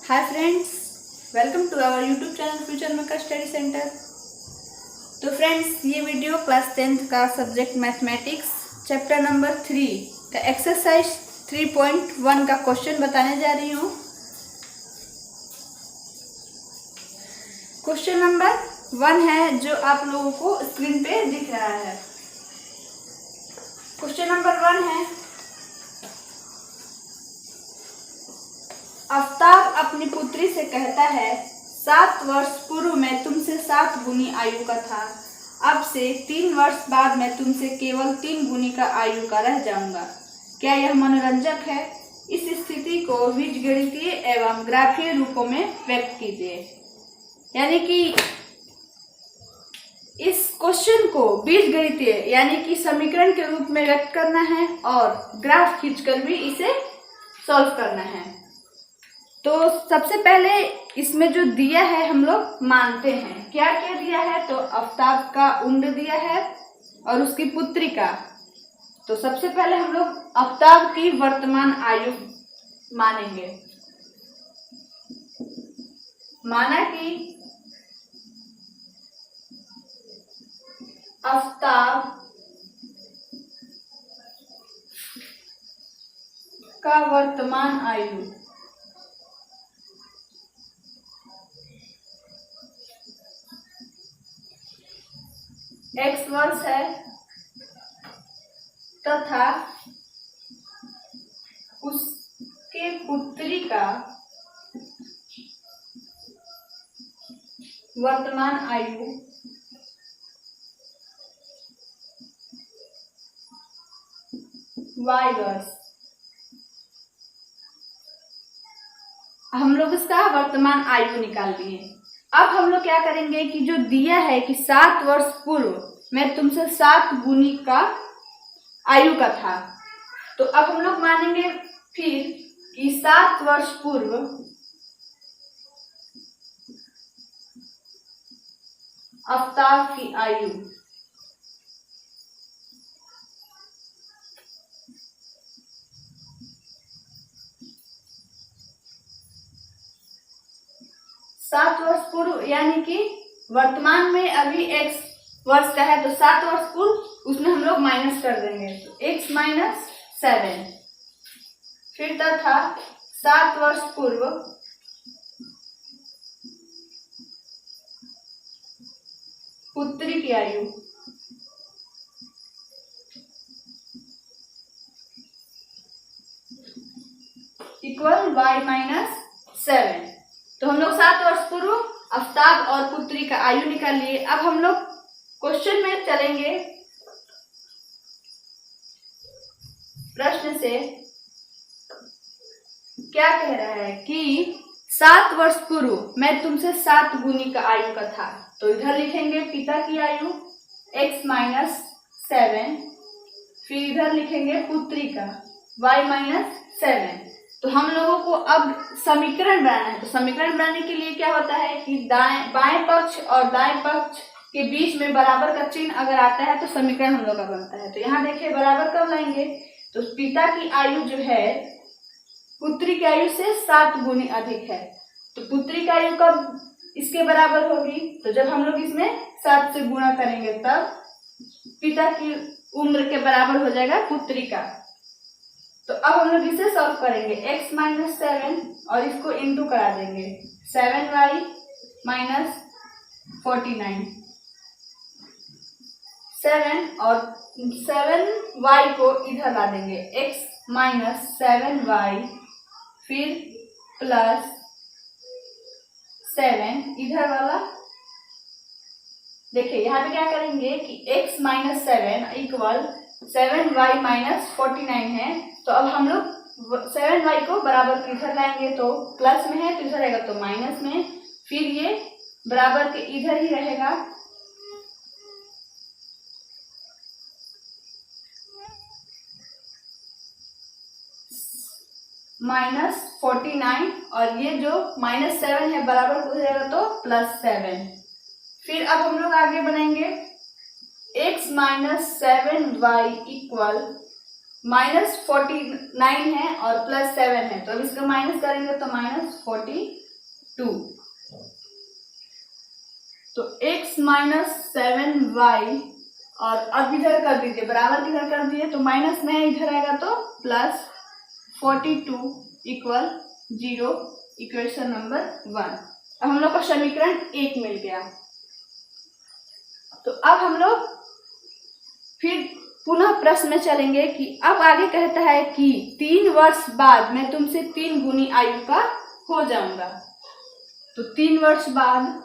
Hi friends, welcome to our YouTube channel future maker study centre. तो friends, ये video class 10th का subject mathematics chapter number 3 का exercise 3.1 का question बताने जा रही हूँ। क्वेश्चन नंबर 1 है जो आप लोगों को स्क्रीन पे दिख रहा है। क्वेश्चन नंबर 1 है, आफ्ताब अपनी पुत्री से कहता है 7 वर्ष पूर्व मैं तुमसे 7 गुनी आयु का था, अब से 3 वर्ष बाद मैं तुमसे केवल 3 गुनी का आयु का रह जाऊंगा। क्या यह मनोरंजक है? इस स्थिति को बीजगणितीय एवं ग्राफीय रूपों में व्यक्त कीजिए। यानी कि इस क्वेश्चन को बीजगणितीय यानी कि समीकरण के रूप में व्यक्त करना है और ग्राफ खींचकर भी इसे सॉल्व करना है। तो सबसे पहले इसमें जो दिया है हम लोग मानते हैं। क्या क्या दिया है? तो आफ्ताब का उम्र दिया है और उसकी पुत्री का। तो सबसे पहले हम लोग आफ्ताब की वर्तमान आयु मानेंगे। माना कि आफ्ताब का वर्तमान आयु x वर्ष है तथा उसके पुत्री का वर्तमान आयु y वर्ष। हम लोग इसका वर्तमान आयु निकाल लिए। अब हम लोग क्या करेंगे कि जो दिया है कि 7 वर्ष पूर्व मैं तुमसे 7 गुनी का आयु का था, तो अब हम लोग मानेंगे फिर कि 7 वर्ष पूर्व आफ्ताब की आयु सात वर्ष पूर्व, यानी कि वर्तमान में अभी x वर्ष का है तो 7 वर्ष पूर्व उसमें हम लोग माइनस कर देंगे, तो x माइनस 7। फिर तथा 7 वर्ष पूर्व पुत्री की आयु इक्वल y माइनस 7। तो हम लोग 7 वर्ष पूर्व आफ्ताब और पुत्री का आयु निकाल लिए। अब हम लोग क्वेश्चन में चलेंगे। प्रश्न से क्या कह रहा है कि 7 वर्ष पूर्व मैं तुमसे 7 गुनी का आयु का था, तो इधर लिखेंगे पिता की आयु x माइनस 7, फिर इधर लिखेंगे पुत्री का y माइनस 7। तो हम लोगों को अब समीकरण बनाना है। तो समीकरण बनाने के लिए क्या होता है कि बाएं पक्ष और दाएं पक्ष के बीच में बराबर का चिन्ह अगर आता है तो समीकरण हम लोग का बनता है। तो यहाँ देखिए बराबर कब लाएंगे, तो पिता की आयु जो है पुत्री की आयु से 7 गुनी अधिक है, तो पुत्री की आयु कब इसके बराबर होगी? तो जब हम लोग इसमें 7 से गुणा करेंगे तब पिता की उम्र के बराबर हो जाएगा पुत्री का। तो अब हम लोग इसे सॉल्व करेंगे। x माइनस 7 और इसको इंटू करा देंगे 7y माइनस 49। 7 और 7y को इधर ला देंगे x माइनस 7y, फिर प्लस 7 इधर वाला। देखिए यहाँ पे क्या करेंगे कि x minus 7 equal 7y minus 49 है, तो अब हम लोग 7y को बराबर इधर लाएंगे, तो प्लस में है तो इधर रहेगा तो माइनस में, फिर ये बराबर के इधर ही रहेगा। माइनस 49 और ये जो माइनस 7 है बराबर हो जाएगा तो प्लस 7। फिर अब हम लोग आगे बनाएंगे x माइनस 7y इक्वल -49 है और +7 है, तो अब इसका माइनस करेंगे तो -42। तो x - 7y और अब इधर कर दीजिए, बराबर किधर कर दिए तो माइनस में इधर आएगा तो +42 = 0, इक्वेशन नंबर 1। अब हम लोग का समीकरण 1 मिल गया। तो अब हम लोग फिर पुनः प्रश्न में चलेंगे कि अब आगे कहता है कि 3 वर्ष बाद मैं तुमसे 3 गुनी आयु का हो जाऊंगा। तो 3 वर्ष बाद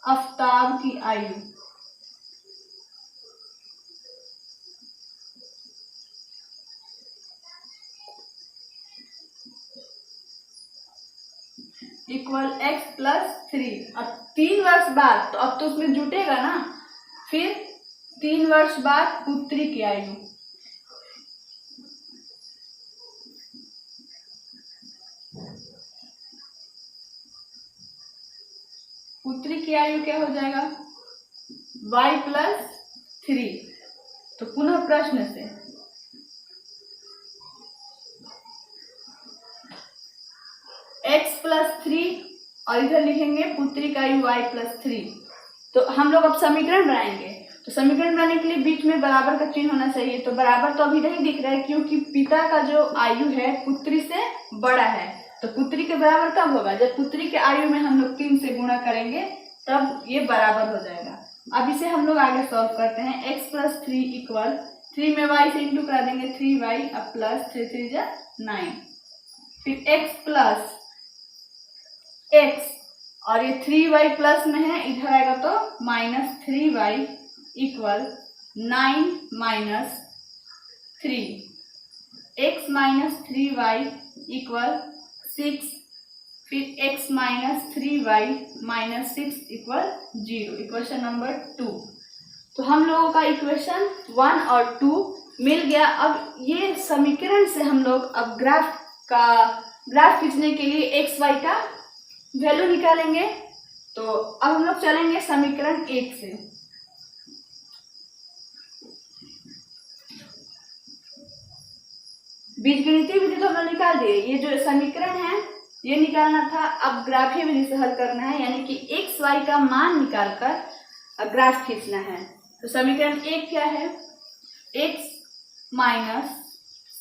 आफ्ताब की आयु = x + 3। अब 3 वर्ष बाद तो अब तो उसमें जुटेगा ना। फिर 3 वर्ष बाद पुत्री की आयु, पुत्री की आयु क्या हो जाएगा y + 3। तो पुनः प्रश्न से x + 3 और इधर लिखेंगे पुत्री का आयु y + 3। तो हम लोग अब समीकरण बनाएंगे। तो समीकरण बनाने के लिए बीच में बराबर का चिन्ह होना चाहिए। तो बराबर तो अभी नहीं दिख रहा है क्योंकि पिता का जो आयु है पुत्री से बड़ा है। तो पुत्री के बराबर कब होगा, जब पुत्री के आयु में हम लोग 3 से गुणा करेंगे तब ये बराबर हो जाएगा। अब इसे हम लोग आगे सॉल्व करते हैं। x + 3 = 3 में y से इंटू करा देंगे 3y अब +3 3 = 9। फिर x + x और ये 3y प्लस में है, इधर आएगा तो -3y = 9 - 3। x - 3y = 6। फिर x - 3y - 6 = 0, इक्वेशन नंबर 2। तो हम लोगों का इक्वेशन 1 और 2 मिल गया। अब ये समीकरण से हम लोग अब ग्राफ खींचने के लिए x y का वैल्यू निकालेंगे। तो अब हम लोग चलेंगे समीकरण 1 से। बीजगणितीय विधि तो हम लोग निकाल दिए। ये जो समीकरण है ये निकालना था, अब ग्राफीय विधि से हल करना है, यानी कि x y का मान निकालकर ग्राफ खींचना है। तो समीकरण 1 क्या है, x -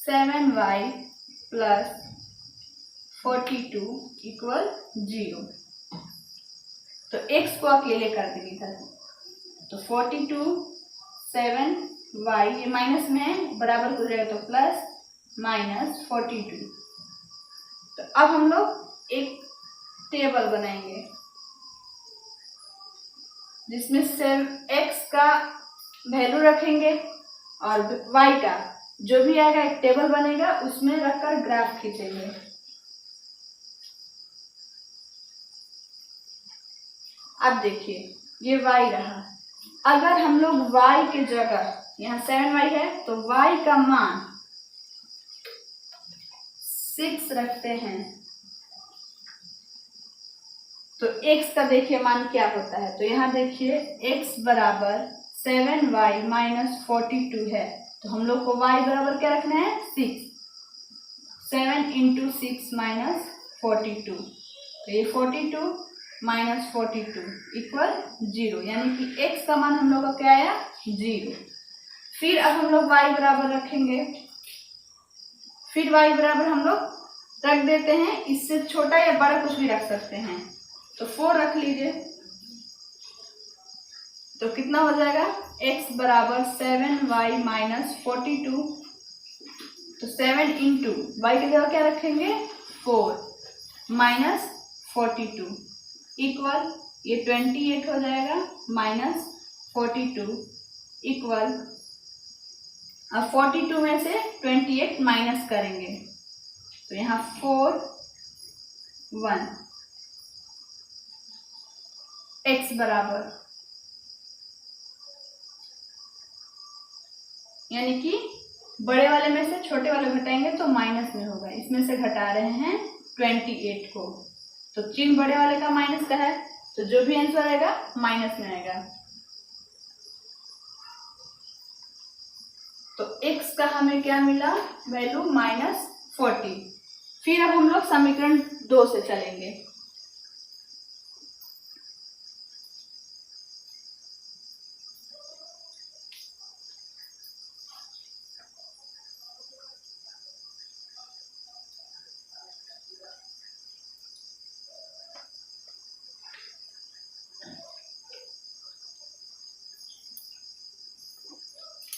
7y + 42 = 0। तो x को अकेले कर देंगे इधर। तो 42 7y ये माइनस में है, बराबर हो जाएगा तो +-42। तो अब हम लोग एक टेबल बनाएंगे जिसमें सिर्फ x का वैल्यू रखेंगे और y का जो भी आएगा एक टेबल बनेगा, उसमें रखकर ग्राफ खींचेंगे। अब देखिए ये y रहा। अगर हम लोग y के जगह यहाँ 7y है तो y का मान 6 रखते हैं तो x का देखिए मान क्या होता है। तो यहाँ देखिए x बराबर 7y - 42 है। तो हम लोग को y बराबर क्या रखना है 6। 7 × 6 - 42। तो ये 42 - 42 = 0, यानी कि x का मान हम लोग का क्या आया 0। फिर अब हम लोग y बराबर रखेंगे। फिर y बराबर हम लोग रख देते हैं, इससे छोटा या बड़ा कुछ भी रख सकते हैं। तो 4 रख लीजिए। तो कितना हो जाएगा x बराबर 7y - 42। तो 7 × y की जगह क्या रखेंगे 4 - 42 इक्वल ये 28 हो जाएगा -42 इक्वल, अब 42 में से 28 माइनस करेंगे तो यहाँ 4 1 x बराबर, यानी कि बड़े वाले में से छोटे वाले घटाएंगे तो माइनस में होगा। इसमें से घटा रहे हैं 28 को, तो चिन्ह बड़े वाले का माइनस का है, तो जो भी आंसर आएगा माइनस में आएगा। तो x का हमें क्या मिला वैल्यू -40। फिर अब हम लोग समीकरण 2 से चलेंगे।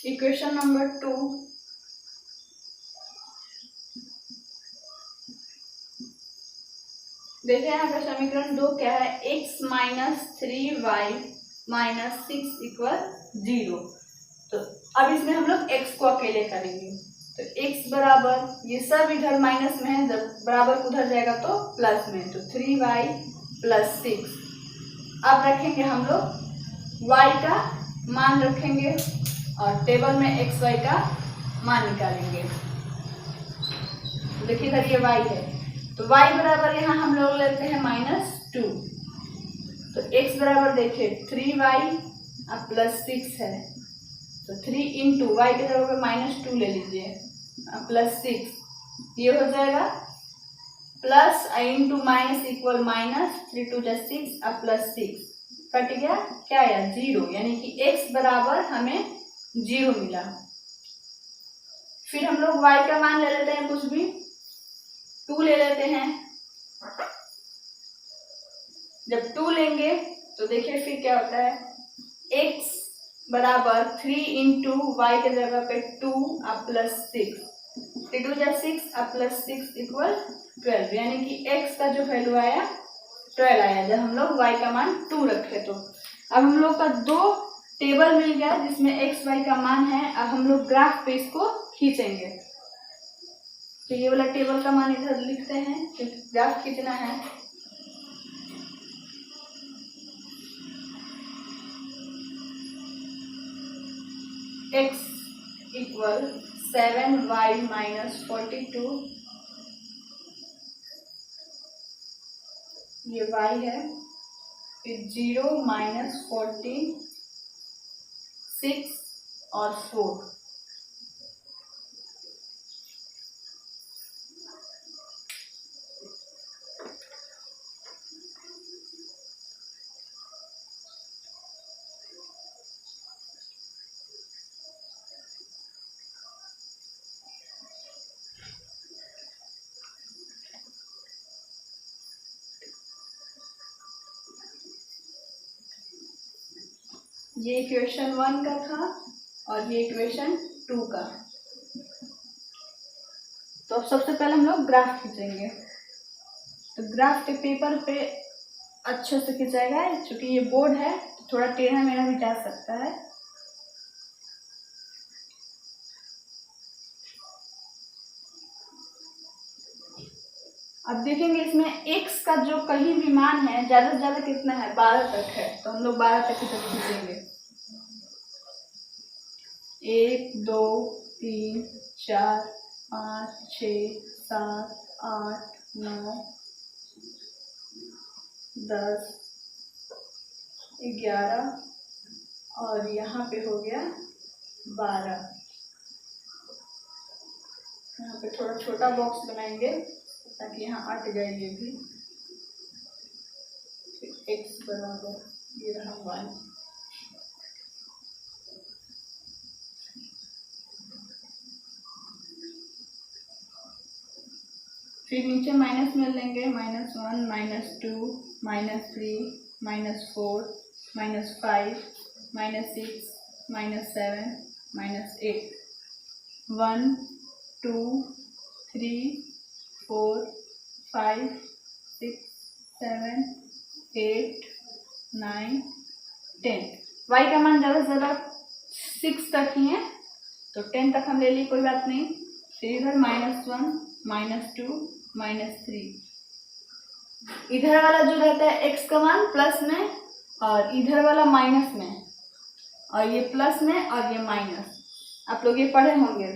इक्वेशन नंबर 2, देखिए यहाँ पे समीकरण 2 क्या है, x minus 3y minus 6 equal 0। तो अब इसमें हम लोग x को अकेले करेंगे, तो x बराबर, ये सब इधर माइनस में है, जब बराबर उधर जाएगा तो प्लस में, तो 3y प्लस 6। अब रखेंगे हम लोग y का मान रखेंगे और टेबल में x y का मान निकालेंगे। देखिए इधर ये y है, तो y बराबर यहाँ हम लोग लेते हैं -2। तो x बराबर देखिए 3y अब प्लस 6 है, तो 3 इंटू वाई के जगह पे -2 ले लीजिए, प्लस 6, ये हो जाएगा plus into minus equal minus, 3 2 जा 6 अब प्लस 6 कट गया, क्या आया 0, यानी कि x बराबर हमें 0 मिला। फिर हम लोग y का मान ले लेते हैं, कुछ भी 2 ले लेते हैं। जब 2 लेंगे तो देखिए फिर क्या होता है, x बराबर 3 इंटू वाई के जगह पे 2 अब प्लस 6, 3 2 जा 6 अब प्लस 6 इक्वल 12, यानी कि x का जो वैल्यू आया 12 आया जब हम लोग y का मान 2 रखे। तो अब हम लोग का 2 टेबल मिल गया जिसमें x y का मान है। अब हम लोग ग्राफ पे इसको खींचेंगे, तो ये वाला टेबल का मान इधर लिखते हैं, तो ग्राफ खींचना है। x इक्वल 7y माइनस 42, ये y है, फिर 0 माइनस 14 6 और 4। ये इक्वेशन 1 का था और ये इक्वेशन 2 का। तो अब सबसे पहले हम लोग ग्राफ खींचेंगे, तो ग्राफ के पेपर पे अच्छे से खिंचाएगा, क्योंकि ये बोर्ड है तो थोड़ा टेढ़ा मेढ़ा भी जा सकता है। अब देखेंगे इसमें x का जो कहीं भी मान है ज्यादा से ज्यादा कितना है, 12 तक है, तो हम लोग 12 तक इधर खींचेंगे। 1 2 3 4 5 6 7 8 9 10 11 और यहाँ पे हो गया 12। यहाँ पे थोड़ा छोटा बॉक्स बनाएंगे ताकि यहाँ अट जाए ये भी। x बराबर ये रहा 1, फिर नीचे माइनस में लेंगे, -1 -2 -3 -4 -5 -6 -7 -8, 1 2 3 4 5 6 7 8 9 10। y का मान ज़्यादा से ज़्यादा 6 तक ही है, तो 10 तक हम ले ली, कोई बात नहीं। फिर इधर -1 -2 -3, इधर वाला जो रहता है x का मान प्लस में और इधर वाला माइनस में, और ये प्लस में और ये माइनस, आप लोग ये पढ़े होंगे।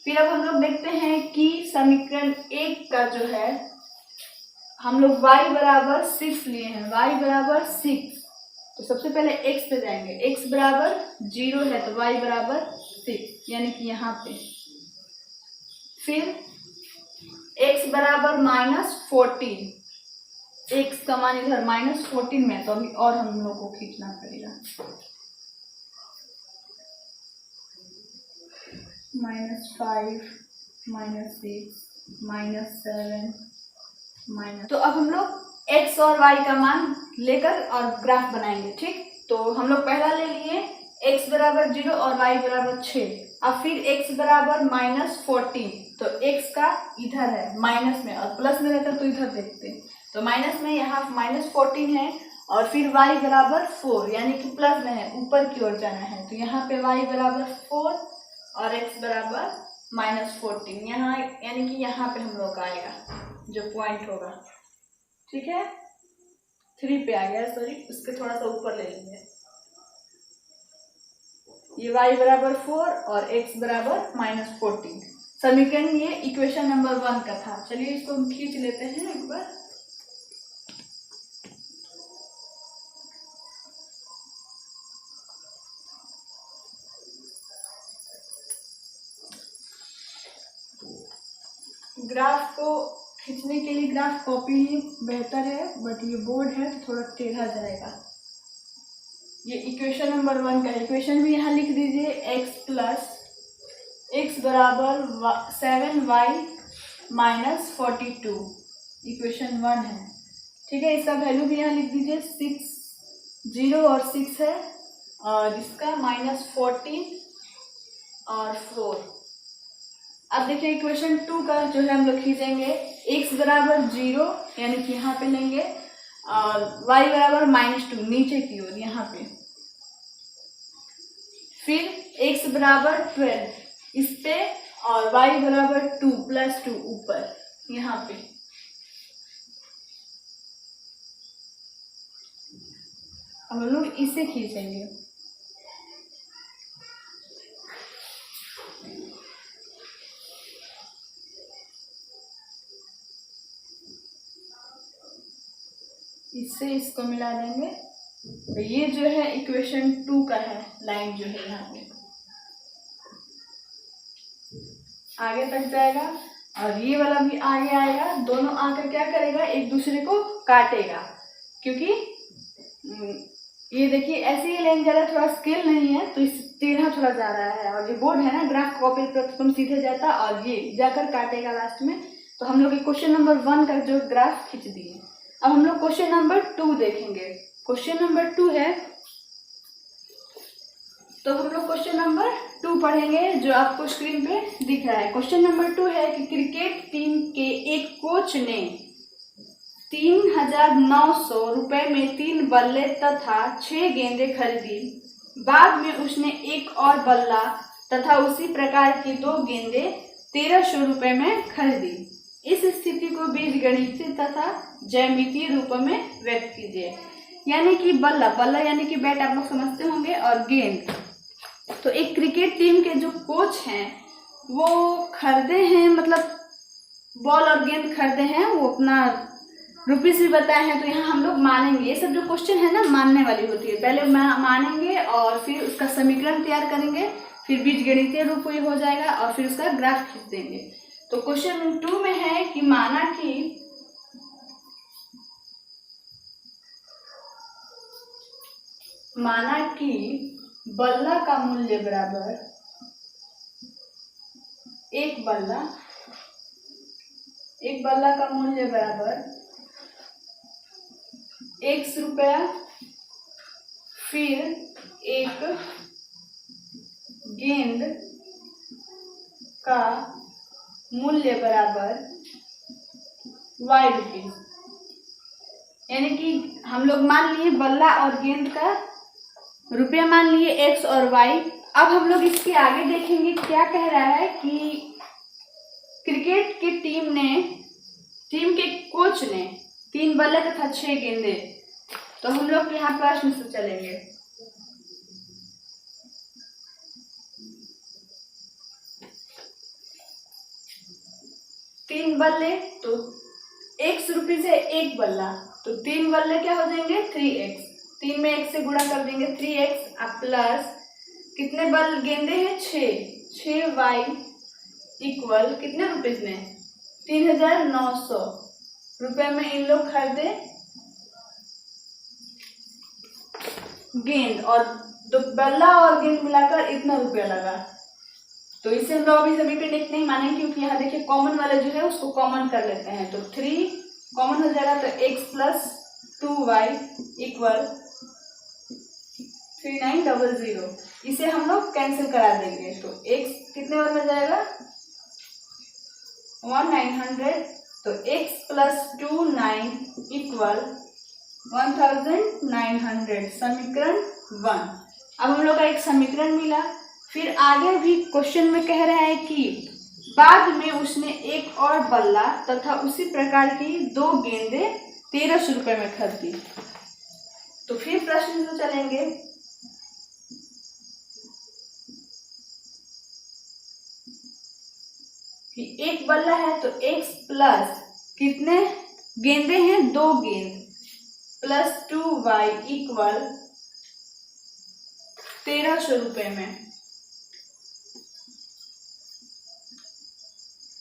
फिर अब हम लोग देखते हैं कि समीकरण 1 का जो है हम लोग y बराबर 6 लिए हैं, y बराबर 6, तो सबसे पहले x पे जाएंगे, x बराबर 0 है तो y बराबर 6, यानी कि यहाँ पे। फिर x बराबर -14, x का मान इधर -14 में, तो अभी और हम लोग को खींचना पड़ेगा। -5, -6, -7 तो अब हम लोग x और y का मान लेकर और ग्राफ बनाएंगे। ठीक, तो हम लोग पहला ले लिए x बराबर 0 और y बराबर 6। अब फिर x बराबर -14, तो x का इधर है माइनस में और प्लस में रहता तो इधर देखते, तो माइनस में यहाँ -14 है। और फिर y बराबर 4 यानी कि प्लस में है, ऊपर की ओर जाना है, तो यहाँ पे y बराबर 4 और x बराबर -14, यहाँ यानी कि यहाँ पे हम लोग का आएगा जो पॉइंट होगा। ठीक है, 3 पे आ गया, सॉरी उसके थोड़ा सा ऊपर ले लेंगे। ये y बराबर 4 और x बराबर -14। समीकरण ये इक्वेशन नंबर 1 का था। चलिए इसको हम खींच लेते हैं एक बार। ग्राफ को खींचने के लिए ग्राफ कॉपी ही बेहतर है, बट ये बोर्ड है तो थोड़ा टेढ़ा जाएगा। ये इक्वेशन नंबर 1 का इक्वेशन भी यहाँ लिख दीजिए। x बराबर 7y -42 इक्वेशन 1 है। ठीक है, इसका वैल्यू भी यहाँ लिख दीजिए। 6 0 और 6 है, और इसका -14 और 4। अब देखिए इक्वेशन 2 का जो है हम लोग खींचेंगे। x बराबर 0 यानी कि यहाँ पे लेंगे, और y बराबर -2 नीचे की ओर यहाँ पे। फिर x बराबर 12 इस पे, और y बराबर 2 + 2 ऊपर यहाँ पे। अब हम लोग इसे खींचेंगे। इससे इसको मिला देंगे, तो ये जो है इक्वेशन 2 का है, लाइन जो है यहाँ पे आगे तक जाएगा, और ये वाला भी आगे आएगा। दोनों आकर क्या करेगा, एक दूसरे को काटेगा, क्योंकि ये देखिए ऐसे ही लाइन जा रहा है, थोड़ा स्केल नहीं है तो इस टेढ़ा थोड़ा जा रहा है, और ये बोर्ड है ना ग्राफ कॉपी पर सीधे जाता और ये जाकर काटेगा लास्ट में। तो हम लोग क्वेश्चन नंबर 1 का जो ग्राफ खींच दिए। अब हम लोग क्वेश्चन नंबर 2 देखेंगे। क्वेश्चन नंबर 2 है, तो हम लोग क्वेश्चन नंबर 2 पढ़ेंगे जो आपको स्क्रीन पे दिख रहा है। क्वेश्चन नंबर 2 है कि क्रिकेट टीम के एक कोच ने 3,900 रुपए में 3 बल्ले तथा 6 गेंदें खरीदी। बाद में उसने एक और बल्ला तथा उसी प्रकार की 2 गेंदें 1,300 रुपए में खरीदी। इस स्थिति को बीजगणितीय तथा ज्यामितीय रूप में व्यक्त कीजिए। यानी कि बल्ला यानी कि बैट आप लोग समझते होंगे, और गेंद। तो एक क्रिकेट टीम के जो कोच हैं वो खरीदे हैं, मतलब बॉल और गेंद खरीदे हैं, वो अपना रुपीस भी बताए हैं। तो यहाँ हम लोग मानेंगे, ये सब जो क्वेश्चन है ना मानने वाली होती है। पहले मानेंगे और फिर उसका समीकरण तैयार करेंगे, फिर बीजगणितीय रूप ये हो जाएगा, और फिर उसका ग्राफ खींच देंगे। तो क्वेश्चन 2 में है कि माना कि बल्ला का मूल्य बराबर एक बल्ला का मूल्य बराबर x रुपया, फिर एक गेंद का मूल्य बराबर y रुपीस। यानी कि हम लोग मान लिए बल्ला और गेंद का रुपया मान लिए x और y। अब हम लोग इसके आगे देखेंगे क्या कह रहा है कि क्रिकेट की टीम के कोच ने 3 बल्ले तथा 6 गेंदे। तो हम लोग यहाँ प्रश्न से चलेंगे। तीन बल्ले तो x रुपीस है एक बल्ला, तो 3 बल्ले क्या हो जाएंगे 3x। 3 में 1 से गुणा कर देंगे 3x, प्लस कितने बल गेंदे हैं 6, 6y इक्वल कितने रुपीज में, 3900 रुपए में इन लोग खरीदे गेंद, और बल्ला और गेंद मिलाकर इतना रुपया लगा। तो इसे हम लोग अभी समीकरण एक नहीं मानेंगे, क्योंकि यहाँ देखिए कॉमन वाला जो है उसको कॉमन कर लेते हैं। तो 3 कॉमन हो जाएगा, तो x प्लस 2y इक्वल 3900। इसे हम लोग कैंसिल करा देंगे, तो x कितने बार में जाएगा, 1900। तो x प्लस 2 9 इक्वल 1900, समीकरण 1। अब हम लोग का एक समीकरण मिला। फिर आगे भी क्वेश्चन में कह रहा है कि बाद में उसने एक और बल्ला तथा उसी प्रकार की 2 गेंदें 1300 रुपए में खरीदी। तो फिर प्रश्न से चलेंगे, कि एक बल्ला है तो x प्लस कितने गेंदे हैं, 2 गेंद, प्लस 2y इक्वल 1300 रुपए में।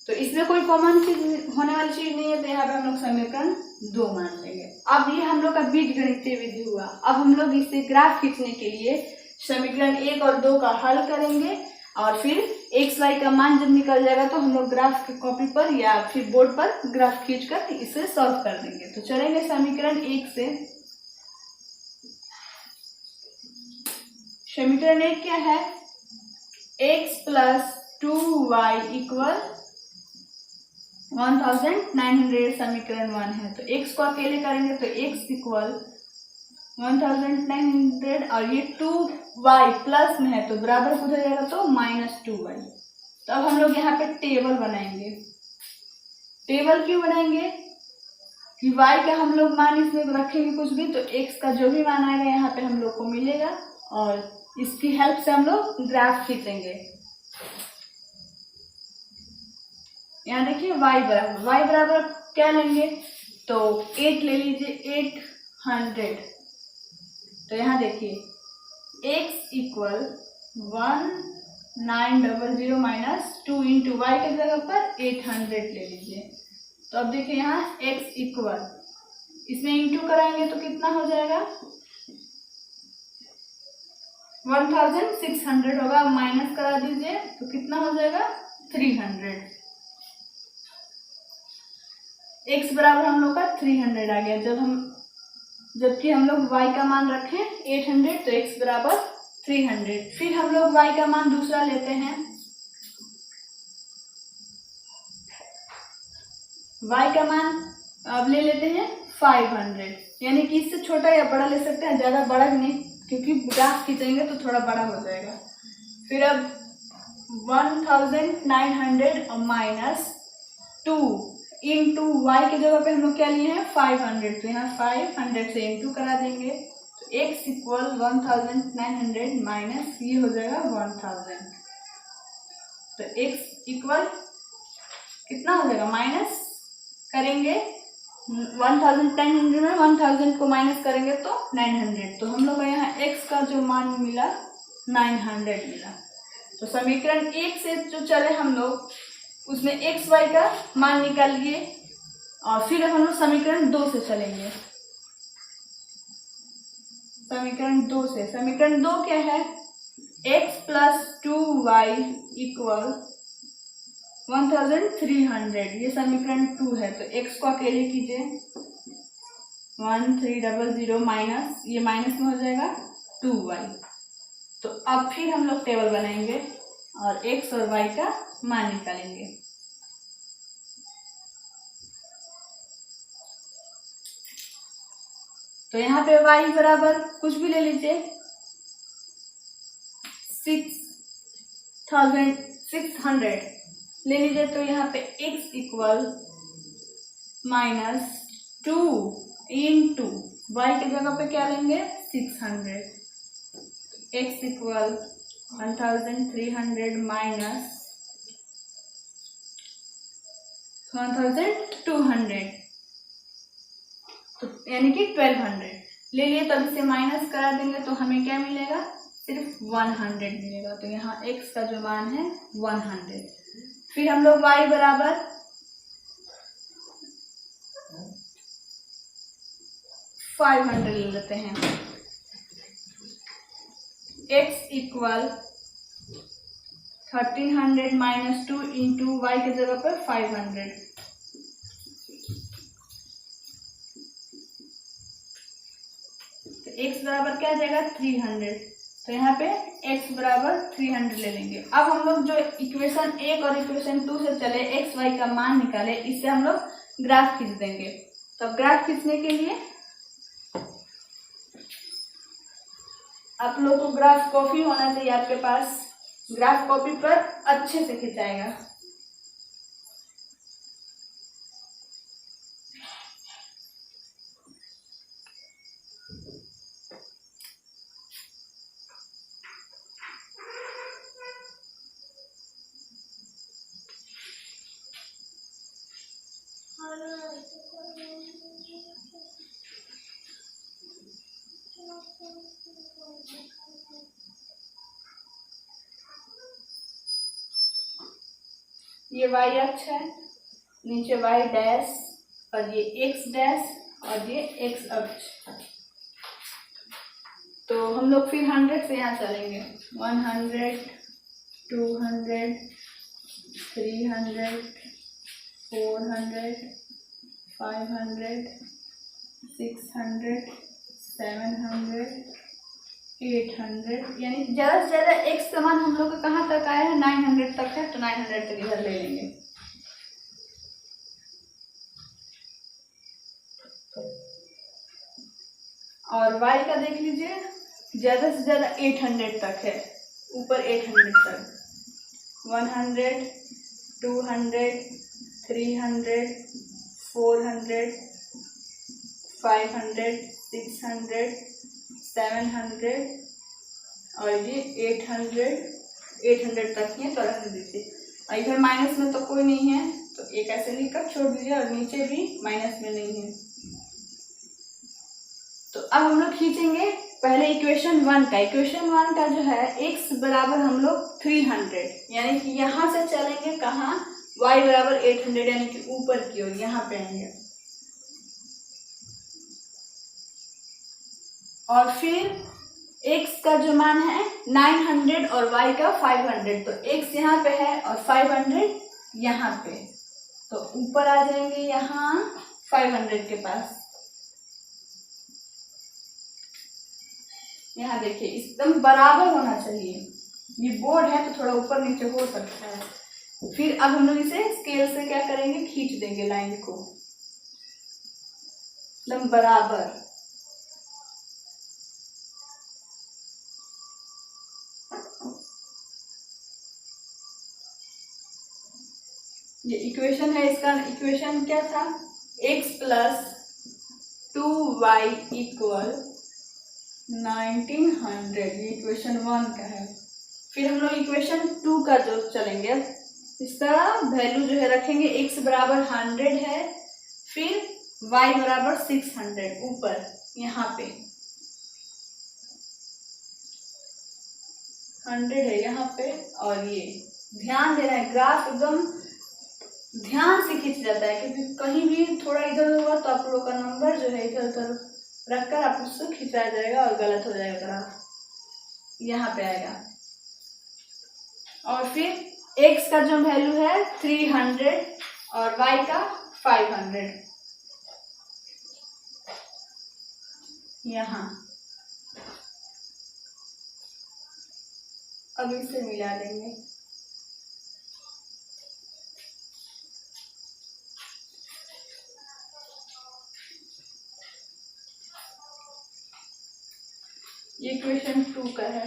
तो इसमें कोई कॉमन चीज होने वाली चीज नहीं है, तो यहाँ पे हम लोग समीकरण 2 मान लेंगे। अब ये हम लोग का बीजगणितीय विधि हुआ। अब हम लोग इससे ग्राफ खींचने के लिए समीकरण 1 और 2 का हल करेंगे, और फिर एक्स वाई का मान जब निकल जाएगा तो हम लोग ग्राफ की कॉपी पर या फिर बोर्ड पर ग्राफ खींचकर इसे सॉल्व कर देंगे। तो चलेंगे समीकरण 1 से। समीकरण 1 क्या है, x प्लस 2y इक्वल 1900 समीकरण 1 है। तो x को अकेले करेंगे तो x इक्वल 1900, और ये 2y प्लस में है तो बराबर हो जाएगा तो -2y। तो अब हम लोग यहाँ पे टेबल बनाएंगे। टेबल क्यों बनाएंगे, कि y का हम लोग मान इसमें रखेंगे कुछ भी, तो x का जो भी मान आएगा यहाँ पे हम लोग को मिलेगा, और इसकी हेल्प से हम लोग ग्राफ खींचेंगे। यहाँ देखिए y बराबर क्या लेंगे, तो 8 ले लीजिए, 800। तो यहाँ देखिए x equal 1900 minus 2 into y के जगह पर 800 ले लीजिए। तो अब देखिए यहाँ x इक्वल, इसमें इंटू कराएंगे तो कितना हो जाएगा, 1600 होगा। माइनस करा दीजिए तो कितना हो जाएगा, 300। x बराबर हम लोग का 300 आ गया। जबकि हम लोग y का मान रखें 800, तो x बराबर 300। फिर हम लोग y का मान दूसरा लेते हैं। y का मान अब ले लेते हैं 500, यानी कि इससे छोटा या बड़ा ले सकते हैं, ज़्यादा बड़ा भी नहीं, क्योंकि ग्राफ खींचेंगे तो थोड़ा बड़ा हो जाएगा। फिर अब 1900 माइनस 2 इंटू वाई की जगह पे हम लोग क्या लिए हैं, 500। तो यहाँ 500 से इंटू करा देंगे, तो x इक्वल 1900 माइनस ये हो जाएगा 1000। तो x इक्वल कितना हो जाएगा, माइनस करेंगे 1900 में 1000 को माइनस करेंगे तो 900। तो हम लोग को यहाँ x का जो मान मिला 900 मिला। तो समीकरण 1 से जो चले हम लोग, उसमें x y का मान निकालिए, और फिर हम लोग समीकरण 2 से चलेंगे। समीकरण 2 से, समीकरण 2 क्या है, x प्लस 2y इक्वल 1300, ये समीकरण 2 है। तो x को अकेले कीजिए, 1300 माइनस ये माइनस में हो जाएगा 2y। तो अब फिर हम लोग टेबल बनाएंगे और x और y का मान निकालेंगे। तो यहाँ पे y बराबर कुछ भी ले लीजिए, 600 ले लीजिए। तो यहाँ पे x इक्वल -2 इंटू वाई की जगह पे क्या लेंगे, 600। x इक्वल 1300 माइनस 1200, तो यानी कि 1200 ले लिए। तब इसे माइनस करा देंगे तो हमें क्या मिलेगा, सिर्फ 100 मिलेगा। तो यहाँ x का जो मान है 100। फिर हम लोग y बराबर 500 ले लेते हैं। x equal 1300 minus 2 into y की जगह पर 500। तो x बराबर क्या आ जाएगा 300। तो यहाँ पे x बराबर 300 ले लेंगे। अब हम लोग जो इक्वेशन 1 और इक्वेशन 2 से चले x y का मान निकाले, इससे हम लोग ग्राफ खींच देंगे। तो ग्राफ खींचने के लिए आप लोग को ग्राफ कॉपी होना चाहिए आपके पास। ग्राफ कॉपी पर अच्छे से खिंचाएगा। ये y अक्ष है, नीचे y डैश और ये x डैश और ये x अक्ष। तो हम लोग फिर 100 से यहाँ चलेंगे। 100, 200, 300, 400, 500, 600, 700, 800, यानी ज़्यादा से ज़्यादा x का मान हम लोग का कहाँ तक आया है 900 तक है। तो 900 तक इधर ले लेंगे। और y का देख लीजिए, ज़्यादा से ज़्यादा 800 तक है, ऊपर 800 तक। 100, 200, 300, 400, 500, 600, 700 और ये 800 तक ही है। तो रहने दीजिए। और इधर माइनस में तो कोई नहीं है, तो एक ऐसे लिखकर छोड़ दीजिए और नीचे भी माइनस में नहीं है। तो अब हम लोग खींचेंगे पहले इक्वेशन 1 का। इक्वेशन 1 का जो है x बराबर हम लोग 300, यानी कि यहाँ से चलेंगे कहाँ y बराबर 800, यानी कि ऊपर की ओर यहाँ पे आएंगे। और फिर x का जो मान है 900 और y का 500। तो x यहाँ पे है और 500 यहाँ पे, तो ऊपर आ जाएंगे यहाँ 500 के पास। यहाँ देखिए एकदम बराबर होना चाहिए। ये बोर्ड है तो थोड़ा ऊपर नीचे हो सकता है। फिर अब हम लोग इसे स्केल से क्या करेंगे, खींच देंगे लाइन को एकदम बराबर। ये इक्वेशन है, इसका इक्वेशन क्या था, x प्लस 2y इक्वल 1900। ये इक्वेशन 1 का है। फिर हम लोग इक्वेशन 2 का जो चलेंगे, इसका वैल्यू जो है रखेंगे, x बराबर 100 है, फिर y बराबर 600 ऊपर यहाँ पे 100 है यहाँ पे। और ये ध्यान देना है, ग्राफ एकदम ध्यान से खींच जाता है, क्योंकि कहीं भी थोड़ा इधर होगा तो आप लोग का नंबर जो है इधर उधर रखकर आप उससे खिंचाया जाएगा और गलत हो जाएगा ग्राफ, यहाँ पे आएगा। और फिर x का जो वैल्यू है 300 और y का 500 यहाँ। अब इसे मिला देंगे। ये इक्वेशन 2 का है,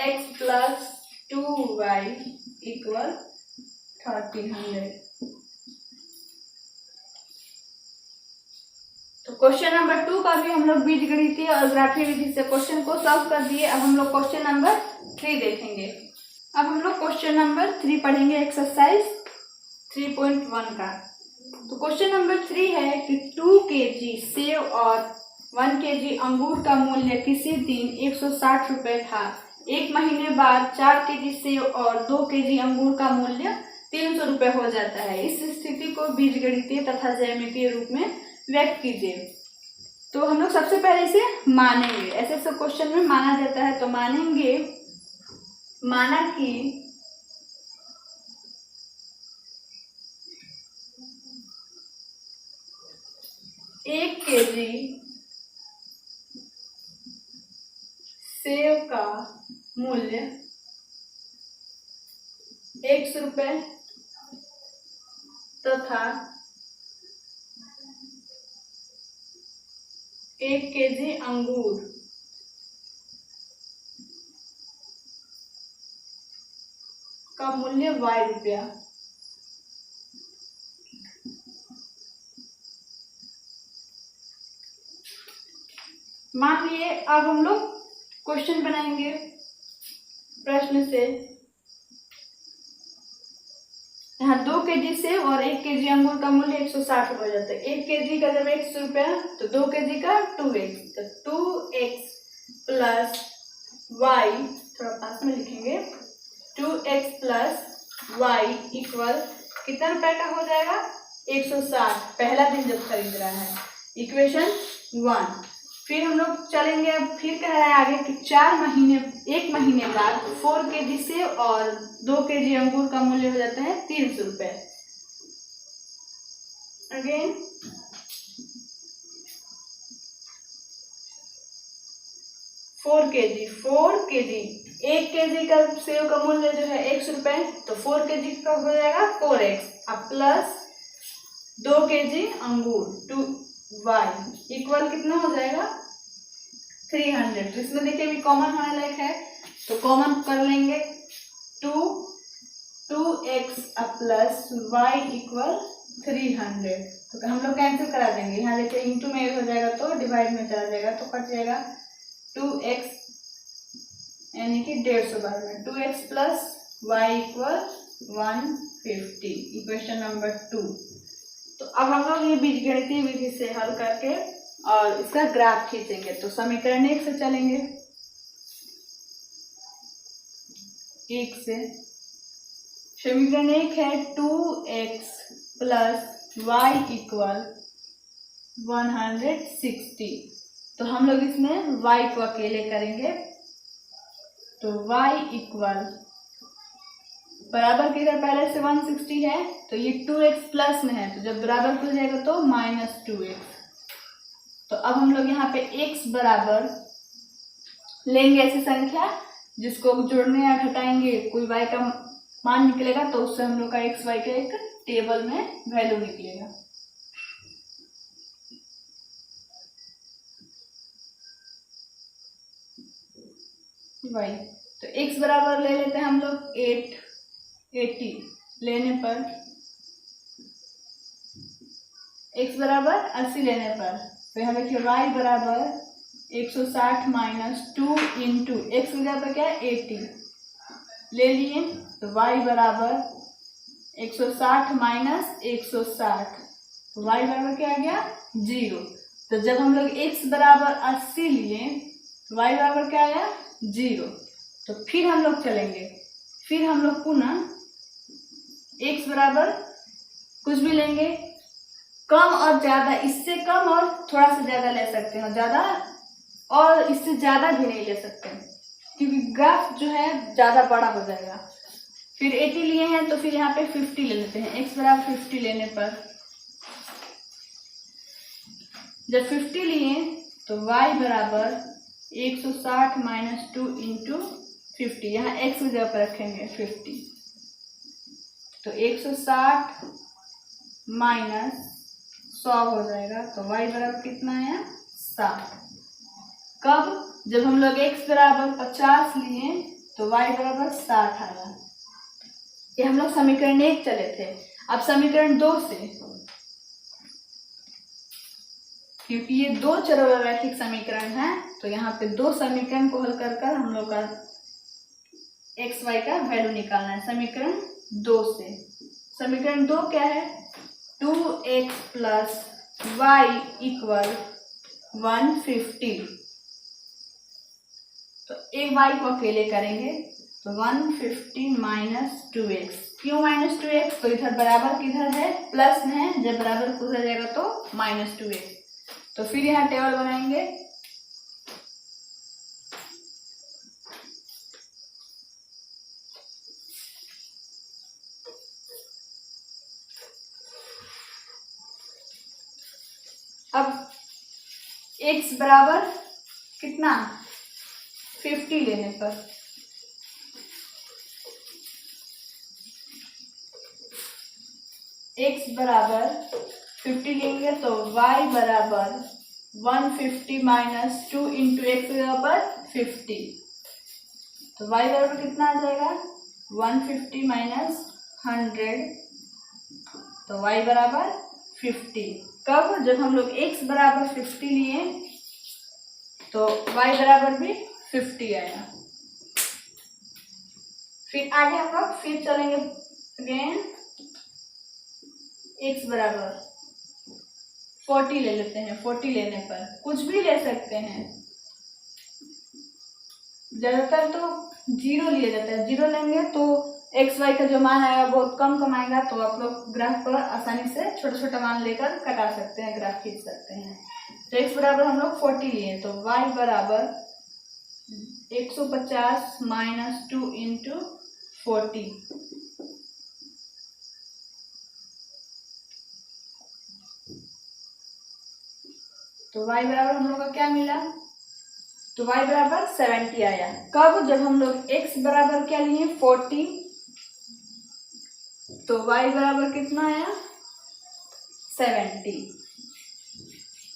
x प्लस 2y इक्वल 1300। तो क्वेश्चन नंबर 2 का भी हम लोग बीजगणितीय और ग्राफीय विधि से क्वेश्चन को सॉल्व कर दिए। अब हम लोग क्वेश्चन नंबर 3 देखेंगे। अब हम लोग क्वेश्चन नंबर 3 पढ़ेंगे, एक्सरसाइज 3.1 का। तो क्वेश्चन नंबर 3 है कि 2 kg सेव और 1 kg अंगूर का मूल्य किसी दिन 160 रुपये था। 1 महीने बाद 4 kg सेब और 2 kg अंगूर का मूल्य 300 रुपये हो जाता है। इस स्थिति को बीजगणितीय तथा ज्यामितीय रूप में व्यक्त कीजिए। तो हम लोग सबसे पहले इसे मानेंगे। ऐसे सब क्वेश्चन में माना जाता है, तो मानेंगे। माना कि 1 kg सेब का मूल्य 100 रुपये तथा 1 kg अंगूर का मूल्य y रुपया। मान लिए अब हम लोग क्वेश्चन बनाएंगे प्रश्न से। यहाँ 2 kg सेब और 1 kg अंगूर का मूल्य 160 रुपये हो जाता है। 1 kg का जब 100 रुपया तो 2 kg का 2x, तो 2x प्लस y, थोड़ा पास में लिखेंगे, 2x प्लस y इक्वल कितना रुपए का हो जाएगा? 160, पहला दिन जब खरीद रहा है। इक्वेशन 1। फिर हम लोग चलेंगे, अब फिर कह रहा है आगे कि 1 महीने बाद 4 kg सेब और 2 kg अंगूर का मूल्य हो जाता है 300 रुपये। अगेन 4 kg 1 kg का सेब का मूल्य जो है 100 रुपये, तो 4 kg का हो जाएगा 4x अब प्लस 2 kg अंगूर 2y इक्वल कितना हो जाएगा 300। तो इसमें देखिए अभी कॉमन होने लायक है, तो कॉमन कर लेंगे 2x प्लस y इक्वल 300। तो हम लोग कैंसिल करा देंगे। यहाँ देखिए इंटू में हो जाएगा तो डिवाइड में चला जाएगा, तो कट जाएगा 2x यानी कि 150 बार में 2x plus y equal 150। Equation number 2। तो अब हम लोग ये बीजगणितीय विधि से हल करके और इसका ग्राफ खींचेंगे। तो समीकरण 1 से चलेंगे। 1 से समीकरण 1 है 2x प्लस y इक्वल 160। तो हम लोग इसमें y को अकेले करेंगे, तो y इक्वल बराबर किधर पहले से 160 है, तो ये 2x प्लस में है, तो जब बराबर हो जाएगा तो -2x। तो अब हम लोग यहाँ पे x बराबर लेंगे ऐसी संख्या जिसको जोड़ने या घटाएंगे कोई y का मान निकलेगा, तो उससे हम लोग का x y का एक टेबल में वैल्यू निकलेगा। y तो x बराबर ले लेते हैं हम लोग 80 लेने पर, x बराबर 80 लेने पर, तो यहाँ देखिए y बराबर 160 माइनस 2 इंटू एक्स की जगह पर क्या है 80 ले लिए, तो y बराबर 160 माइनस 160, तो y बराबर क्या आ गया 0। तो जब हम लोग x बराबर 80 लिए तो y बराबर क्या आया 0। तो फिर हम लोग चलेंगे, फिर हम लोग पुनः x बराबर कुछ भी लेंगे, कम और ज्यादा, इससे कम और थोड़ा सा ज्यादा ले सकते हैं, ज्यादा और इससे ज्यादा भी नहीं ले सकते क्योंकि ग्राफ जो है ज्यादा बड़ा हो जाएगा। फिर 80 लिए हैं तो फिर यहाँ पे 50 ले लेते हैं। x बराबर 50 लेने पर जब 50 लिए तो y बराबर 160 माइनस 2 इंटू 50, यहाँ x की जगह पर रखेंगे 50, तो 160 माइनस 100 हो जाएगा, तो y बराबर कितना आया 60। कब? जब हम लोग x बराबर 50 लिए तो y बराबर 60 आया। ये हम लोग समीकरण 1 चले थे। अब समीकरण 2 से, क्योंकि ये 2 चररैखिक समीकरण है, तो यहाँ पे 2 समीकरण को हल कर हम लोग का x y का वैल्यू निकालना है। समीकरण 2 से, समीकरण 2 क्या है 2x प्लस y इक्वल 150। तो एक y को अकेले करेंगे तो 150 माइनस 2x। क्यों माइनस 2x? तो इधर बराबर किधर है? प्लस में है, जब बराबर उधर जाएगा तो माइनस 2x। तो फिर यहाँ टेबल बनाएंगे। अब x बराबर कितना? 50 लेने पर x बराबर 50 लेंगे तो y बराबर 150 माइनस 2 इंटू एक्स बराबर 50। तो y बराबर कितना आ जाएगा? 150 माइनस 100, तो y बराबर 50। कब? जब हम लोग x बराबर 50 लिए तो y बराबर भी 50 आया। फिर आगे हम लोग फिर चलेंगे अगेन। x बराबर 40 ले लेते हैं। 40 लेने पर कुछ भी ले सकते हैं, ज्यादातर तो 0 लिया जाता है। 0 लेंगे तो एक्स वाई का जो मान आएगा बहुत कम कम आएगा, तो आप लोग ग्राफ पर आसानी से छोटा छोटा मान लेकर कटा सकते हैं, ग्राफ खींच सकते हैं। तो x बराबर हम लोग 40 लिए तो y बराबर 150 माइनस 2 इंटू 40। तो y बराबर हम लोग का क्या मिला? तो y बराबर 70 आया। कब? जब हम लोग x बराबर क्या लिए? 40। तो y बराबर कितना आया? 70।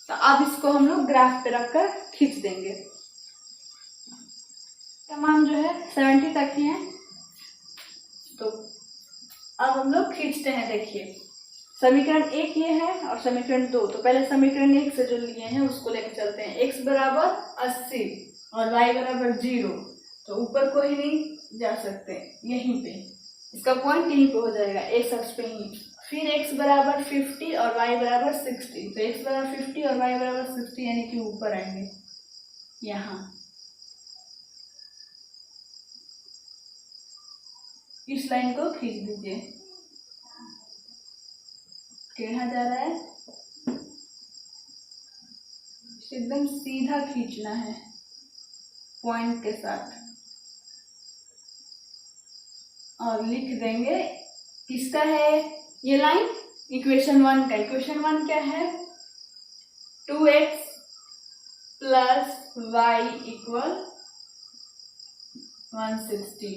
तो अब इसको हम लोग ग्राफ पे रखकर खींच देंगे। मान जो है 70 तक ही है। तो अब हम लोग खींचते हैं। देखिए समीकरण 1 ये है और समीकरण 2। तो पहले समीकरण 1 से जो लिए हैं उसको लेकर चलते हैं। x बराबर 80 और y बराबर 0। तो ऊपर को ही नहीं जा सकते, यहीं पे इसका पॉइंट यहीं पे हो जाएगा, x अक्ष पे ही। फिर x बराबर 50 और y बराबर 60। तो x बराबर 50 और y बराबर 60 यानी कि ऊपर आएंगे यहाँ। इस लाइन को खींच दीजिए। टेढ़ा जा रहा है, एकदम सीधा खींचना है पॉइंट के साथ। और लिख देंगे किसका है ये लाइन? इक्वेशन 1 का। इक्वेशन 1 क्या है? 2x plus y equal 160।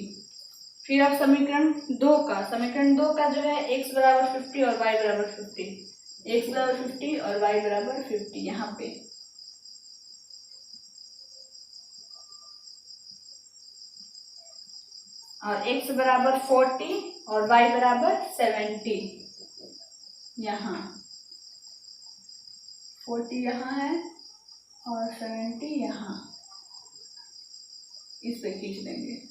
फिर अब समीकरण 2 का। समीकरण 2 का जो है x बराबर 50 और y बराबर 50। x बराबर 50 और y बराबर 50 यहाँ पे। और x बराबर 40 और y बराबर 70 यहाँ। 40 यहाँ है और 70 यहाँ। इस पे खींच देंगे।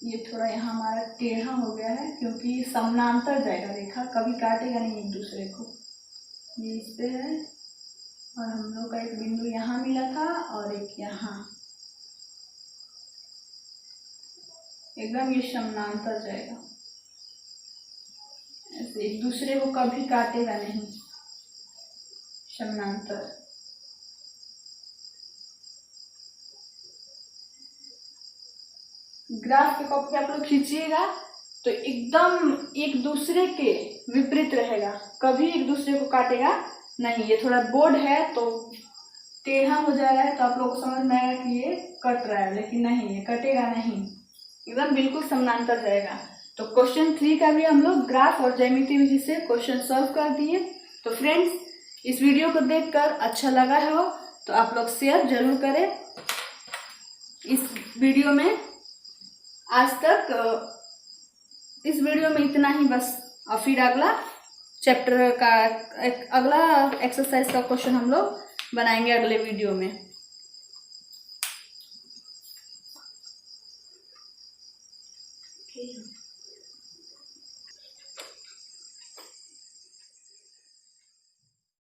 ये थोड़ा यहाँ हमारा टेढ़ा हो गया है क्योंकि समानांतर जाएगा रेखा, कभी काटेगा नहीं एक दूसरे को। ये इस पे है और हम लोग का एक बिंदु यहाँ मिला था और एक यहाँ, एकदम ये समानांतर जाएगा, ऐसे एक दूसरे को कभी काटेगा नहीं, समानांतर। ग्राफ के कॉपी आप लोग खींचिएगा तो एकदम एक दूसरे के विपरीत रहेगा, कभी एक दूसरे को काटेगा नहीं। ये थोड़ा बोर्ड है तो टेढ़ा हो जा रहा है तो आप लोग को समझ में आएगा कि ये कट रहा है, लेकिन नहीं, ये कटेगा नहीं, एकदम बिल्कुल समानांतर जाएगा। तो क्वेश्चन 3 का भी हम लोग ग्राफ और ज्यामिति विधि से क्वेश्चन सॉल्व कर दिए। तो फ्रेंड्स इस वीडियो को देखकर अच्छा लगा हो तो आप लोग शेयर जरूर करें इस वीडियो में। आज तक इस वीडियो में इतना ही बस, और फिर अगला चैप्टर का अगला एक्सरसाइज का क्वेश्चन हम लोग बनाएंगे अगले वीडियो में।